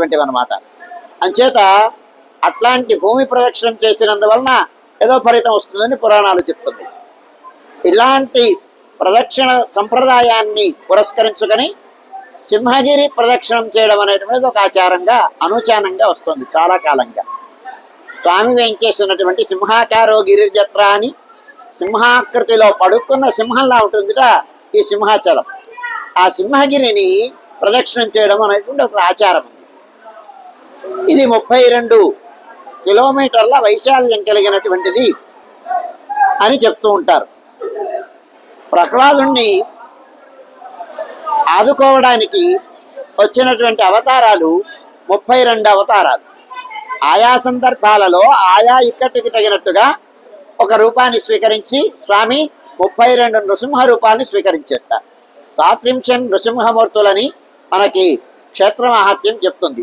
అనేటువంటివి అనమాట. అంచేత అట్లాంటి భూమి ప్రదక్షిణం చేసినందువలన ఏదో ఫలితం వస్తుందని పురాణాలు చెప్తుంది. ఇలాంటి ప్రదక్షిణ సంప్రదాయాన్ని పురస్కరించుకొని సింహగిరి ప్రదక్షిణం చేయడం అనేటువంటిది ఒక ఆచారంగా అనుచానంగా వస్తుంది చాలా కాలంగా. స్వామి వేయించేసినటువంటి సింహాకారో గిరిజత్ర అని సింహాకృతిలో పడుకున్న సింహంలా ఉంటుందిట ఈ సింహాచలం. ఆ సింహగిరిని ప్రదక్షిణం చేయడం అనేటువంటి ఒక ఆచారం ఉంది. ఇది 32 కిలోమీటర్ల వైశాల్యం కలిగినటువంటిది అని చెప్తూ ఉంటారు. ప్రహ్లాదుణ్ణి ఆదుకోవడానికి వచ్చినటువంటి అవతారాలు 32 అవతారాలు. ఆయా సందర్భాలలో ఆయా ఇక్కటికి తగినట్టుగా ఒక రూపాన్ని స్వీకరించి స్వామి 32 నృసింహ రూపాన్ని స్వీకరించేట. తాత్రింశన్ నృసింహమూర్తులని మనకి క్షేత్ర మహాత్మ్యం చెప్తుంది.